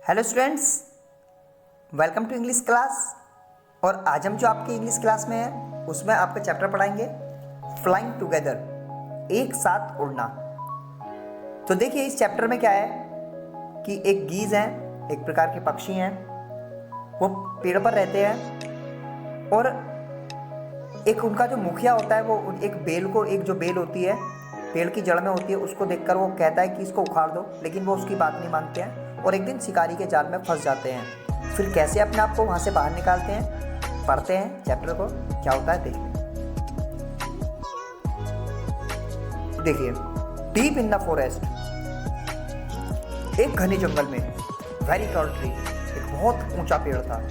Hello students, welcome to English class. और आज हम जो आपकी इंग्लिश क्लास में है उसमें आपका चैप्टर पढ़ाएंगे फ्लाइंग टुगेदर, एक साथ उड़ना। तो देखिए इस चैप्टर में क्या है कि एक गीज है, एक प्रकार के पक्षी हैं, वो पेड़ पर रहते हैं और एक उनका जो मुखिया होता है वो एक बेल को, एक जो बेल होती है पेड़ की जड़ में होती है, उसको देखकर वो कहता है कि इसको उखाड़ दो, लेकिन वो उसकी बात नहीं मानते हैं और एक दिन शिकारी के जाल में फंस जाते हैं। फिर कैसे अपने आप को वहाँ से बाहर निकालते हैं, पढ़ते हैं चैप्टर को, क्या होता है देखिए। देखिए, डीप इन द फॉरेस्ट, एक घने जंगल में, वेरी टॉल ट्री, एक बहुत ऊंचा पेड़ था।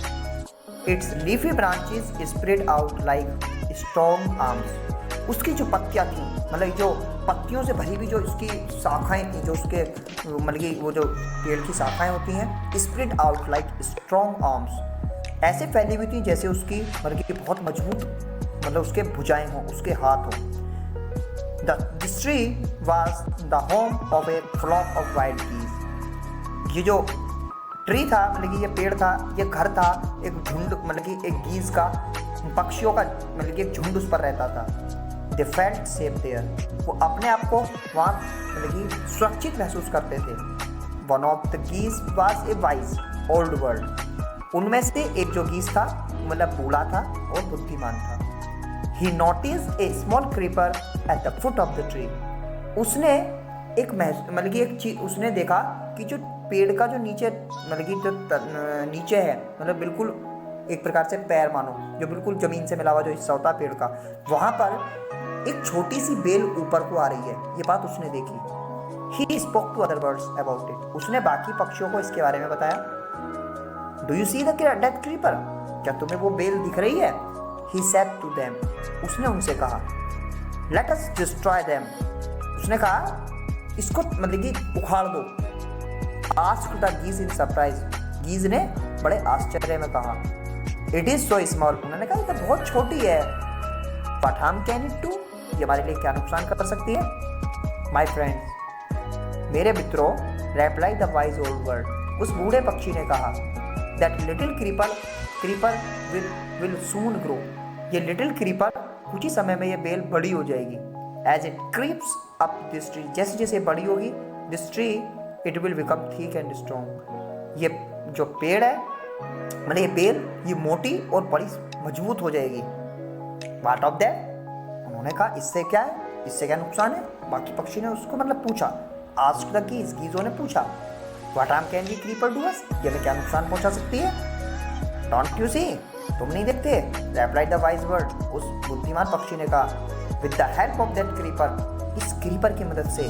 It's leafy branches spread out like strong arms. उसकी जो पत्तियां थी, मतलब जो पत्तियों से भरी हुई जो इसकी शाखाएं थी, जो उसके मतलब कि वो जो पेड़ की शाखाएं होती हैं, spread out like strong arms, ऐसे फैली हुई थी जैसे उसकी मतलब कि बहुत मजबूत, मतलब उसके भुजाएं हों, उसके हाथ हों। This tree was the home of a flock of wild geese. ये जो ट्री था, मतलब कि ये पेड़ था, ये घर था एक झुंड, मतलब कि एक गीज का, पक्षियों का, मतलब कि एक झुंड उस पर रहता था। दे फेल्ट सेफ देयर, वो अपने आप को वहाँ मतलब कि सुरक्षित महसूस करते थे। One of the geese was a wise old bird, उनमें से एक जो गीज था मतलब बूढ़ा था और बुद्धिमान था। ही noticed A small creeper at the foot of the tree, उसने एक मतलब कि एक चीज उसने देखा कि जो पेड़ का जो नीचे, मतलब कि जो नीचे है, मतलब बिल्कुल एक प्रकार से पैर मानो, जो बिल्कुल जमीन से मिला हुआ जो हिस्सा होता है पेड़ का, वहां पर एक छोटी सी बेल ऊपर को आ रही है। ये बात उसने देखी। He spoke to other birds about it, उसने बाकी पक्षियों को इसके बारे में बताया। Do you see the death creeper, क्या तुम्हें वो बेल दिख रही है? ही सेड टू देम, उसने उनसे कहा, लेट अस डिस्ट्रॉय देम, उसने कहा इसको मतलब कि उखाड़ दो। आस्क्ड द गीज इन सरप्राइज, गीज ने बड़े आश्चर्य में कहा, इट इज सो स्मॉल, उन्होंने कहा ये तो बहुत छोटी है। But harm can it do, ये हमारे लिए क्या नुकसान कर सकती है? माई फ्रेंड्स, मेरे मित्रों, reply the wise old bird, उस बूढ़े पक्षी ने कहा, that little creeper will soon grow, ये लिटिल क्रीपर कुछ ही समय में ये बेल बड़ी हो जाएगी। As it creeps up this tree, जैसे जैसे बड़ी होगी this tree it will become thick and strong, ये जो पेड़ है मतलब ये बेल ये मोटी और बड़ी मजबूत हो जाएगी। व्हाट ऑफ दैट, उन्होंने कहा इससे क्या है, इससे क्या नुकसान है? बाकी पक्षी ने उसको मतलब पूछा, आस्क्ड द गीज, गीजों ने पूछा, what harm can the creeper do us, ये हमें क्या नुकसान पहुंचा सकती है? डोंट यू सी, तुम नहीं देखते? रेप्लाइड द वाइज बर्ड, उस बुद्धिमान पक्षी ने कहा, with the help of that creeper, इस क्रीपर की मदद से,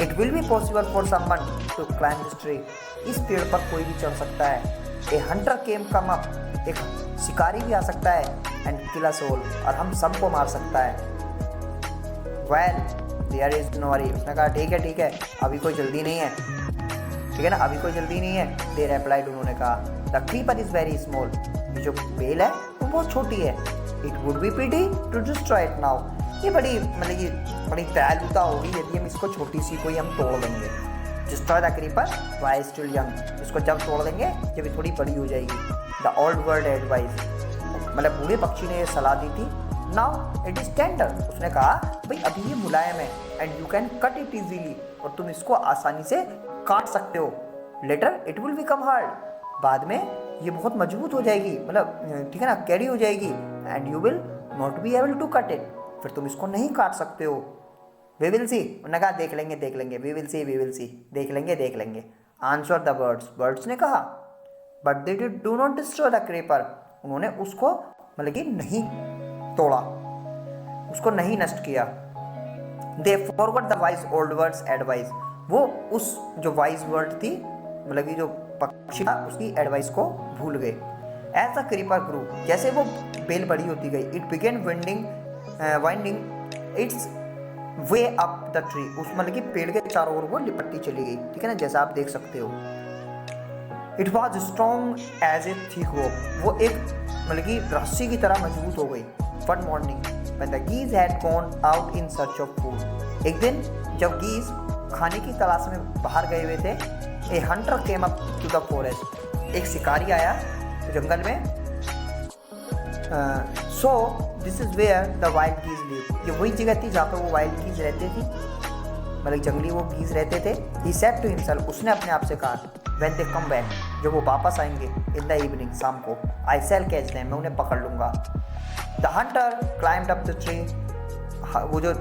it will be possible for someone to climb this tree, इस पेड़ पर कोई भी चढ़ सकता है। ए हंटर केम कम अप, एक शिकारी भी आ सकता है, एंड किल अस ऑल, और हम सबको मार सकता है। Well there is no worry, उसने कहा ठीक है, अभी कोई जल्दी नहीं है, ठीक है ना, अभी कोई जल्दी नहीं है। दे रेप्लाइड, उन्होंने कहा, the creeper is very small, ये जो बेल है वो बहुत छोटी है। It would be pity to destroy it now, ये बड़ी मतलब ये बड़ी दयालुता होगी यदि हम इसको छोटी सी कोई हम तोड़ देंगे। Destroy the creeper while still young, इसको जब तोड़ देंगे जब ये थोड़ी बड़ी हो जाएगी। द ओल्ड बर्ड एडवाइज, मतलब बूढ़े पक्षी ने ये सलाह दी थी। नाउ इट इज टेंडर, उसने कहा भाई अभी ये मुलायम है, and you can cut it easily, और तुम इसको आसानी से काट सकते हो। Later it will become hard, बाद में ये बहुत मजबूत हो जाएगी, मतलब ठीक है ना, कैरी हो जाएगी, and you will not be able to cut it, फिर तुम इसको नहीं काट सकते हो। वी विल सी, उन्होंने कहा देख लेंगे, वी विल सी, देख लेंगे। आंसर द बर्ड्स, बर्ड्स ने कहा, but they do not destroy the creeper, उन्होंने उसको मतलब कि नहीं तोड़ा, उसको नहीं नष्ट किया। They forgot the wise old bird's advice, वो उस जो वाइज वर्ड थी, मतलब कि जो पक्षी था उसकी एडवाइस को भूल गए। एज द क्रीपर ग्रू, जैसे वो बेल बड़ी होती गई, it began winding it's way up the tree, उस मतलब कि पेड़ के चारों ओर वो लिपटती चली गई, ठीक है ना, जैसा आप देख सकते हो। It was strong as a thick rope, वो एक मतलब कि रस्सी की तरह मजबूत हो गई। One morning when the geese had gone out in search of food, एक दिन जब गीज खाने की तलाश में बाहर गए हुए थे, a hunter came up to the forest, एक शिकारी आया जंगल में। So this is where the wild geese live, ये वही जगह थी जहाँ पर वो वाइल्ड गीज रहते थी, मतलब जंगली वो गीज रहते थे। ही सेड टू हिमसेल्फ, उसने अपने आप से कहा, व्हेन दे कम बैक, जब वो वापस आएंगे इन द इवनिंग, शाम को, आई शैल कैच देम, मैं उन्हें पकड़ लूँगा। The hunter climbed up the tree, वो जो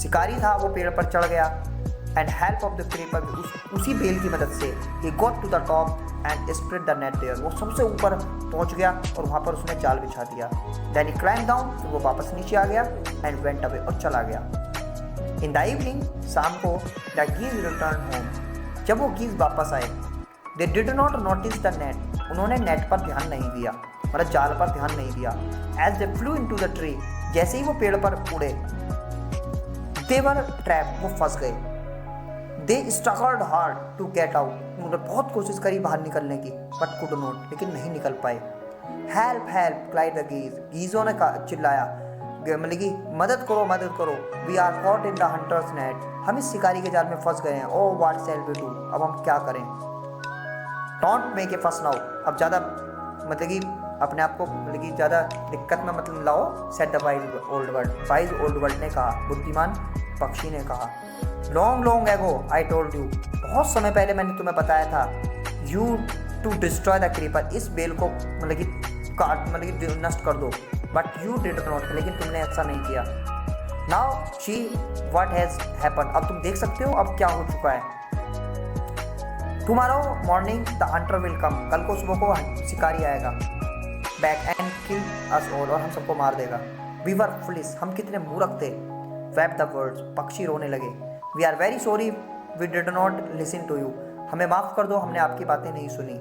शिकारी था वो पेड़ पर चढ़ गया। And help of the creeper, उसी बेल की मदद से ही got to the top and spread the net there, वो सबसे ऊपर पहुंच गया और वहाँ पर उसने जाल बिछा दिया। देन ही क्लाइम्ब डाउन, फिर वो वापस नीचे आ गया एंड वेंट अवे, और चला गया। इन द इवनिंग, शाम को, द गीज रिटर्न होम, जब वो गीज वापस आए, they did not notice the net, उन्होंने नेट पर ध्यान नहीं दिया, मतलब जाल पर ध्यान नहीं दिया। As they flew into the tree, जैसे ही वो पेड़ पर उड़े, दे वर ट्रैप, वो फंस गए। They struggled hard to get out, उन्होंने बहुत कोशिश करी बाहर निकलने की, बट कुड नॉट, लेकिन नहीं निकल पाए। Help help cried the geese, गीजों ने चिल्लाया, मतलब कि मदद करो मदद करो। We are caught in the hunter's net, हम इस शिकारी के जाल में फंस गए हैं। Oh what shall we do, अब हम क्या करें। डोंट मेक ए फस नाउ, अब ज़्यादा मतलब कि अपने आप को मतलब कि ज़्यादा दिक्कत में मतलब लाओ। Said the wise old word, wise old word ने कहा, बुद्धिमान पक्षी ने कहा। Long long ago I told you, बहुत समय पहले मैंने तुम्हें बताया था, you to destroy the creeper, इस बेल को मतलब कि काट, मतलब कि नष्ट कर दो। बट यू डिड नॉट, लेकिन तुमने ऐसा नहीं किया। Now she what has happen, अब तुम देख सकते हो अब क्या हो चुका है। Tomorrow morning the Hunter will come, कल को सुबह को शिकारी आएगा back and kill us all, और हम सबको मार देगा। वी वर फुलिश, हम कितने मूर्ख थे। वेप द वर्ड्स, पक्षी रोने लगे। We are very sorry we did not listen to you, हमें माफ़ कर दो, हमने आपकी बातें नहीं सुनी।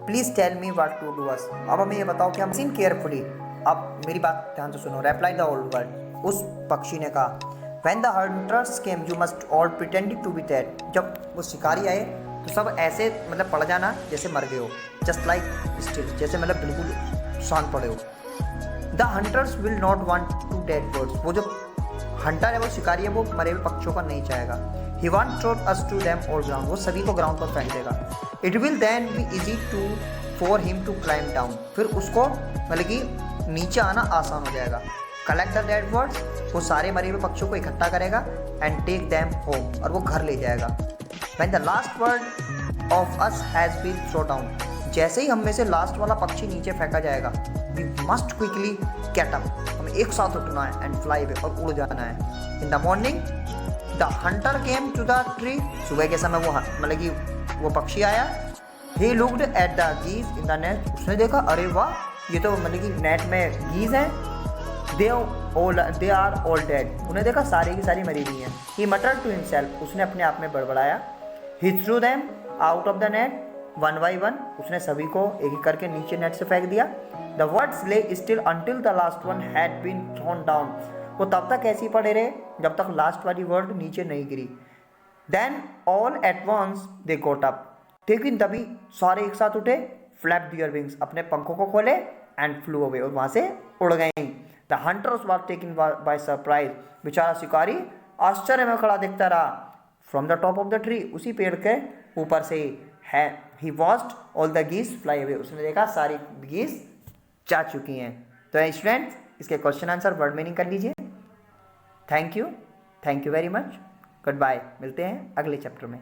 Please tell me what to do us, अब हमें ये बताओ कि हम लिसन केयरफुली, अब मेरी बात ध्यान से सुनो। रिप्लाई द ओल्ड वर्ड, उस पक्षी ने कहा, when the hunters came you must all pretend to be dead, जब वो शिकारी आए तो सब ऐसे मतलब पड़ जाना जैसे मर गए हो। जस्ट लाइक स्टिल, जैसे मतलब बिल्कुल शांत पड़े हो। The hunters will not want to dead birds, वो जो हंटर है वो शिकारी है, वो मरे हुए पक्षियों का नहीं चाहेगा। He want throw us to them all ground, वो सभी को ग्राउंड पर फेंक देगा। It will then be easy to for him to climb down, फिर उसको मतलब कि नीचे आना आसान हो जाएगा। कलेक्ट द डेड बर्ड्स, वो सारे मरे हुए पक्षियों को इकट्ठा करेगा एंड टेक देम होम, और वो घर ले जाएगा। When the last word of us has been thrown down, जैसे ही हम में से लास्ट वाला पक्षी नीचे फेंका जाएगा, we must quickly get up, हमें एक साथ उठना है and fly away, और उड़ जाना है। In the morning, the hunter came to the tree, सुबह के समय वो मतलब कि वो पक्षी आया। He looked at the geese in the net, उसने देखा अरे वाह, ये तो मतलब कि नेट में गीज हैं। They are all dead, उन्हें देखा सारी की सारी मरी हुई हैं। He muttered to himself, उसने अपने आप में बड़बड़ाया। He threw them out of the net one by one, उसने सभी को एक एक करके नीचे नेट से फेंक दिया। The words lay still until the last one had been thrown down, वो तब तक ऐसे ही पड़े रहे जब तक लास्ट वाली वर्ड नीचे नहीं गिरी। Then all at once they got up, लेकिन तभी सारे एक साथ उठे। Flap their wings, अपने पंखों को खोले and flew away, और वहाँ से उड़ गए। The hunters were taken by surprise, बेचारा शिकारी आश्चर्य में खड़ा दिखता रहा। From the top of the tree, उसी पेड़ के ऊपर से है। He watched all the geese fly away, उसने देखा सारी geese जा चुकी हैं। तो स्टूडेंट्स, इसके क्वेश्चन आंसर वर्ड मीनिंग कर लीजिए। Thank you very much, goodbye, मिलते हैं अगले चैप्टर में।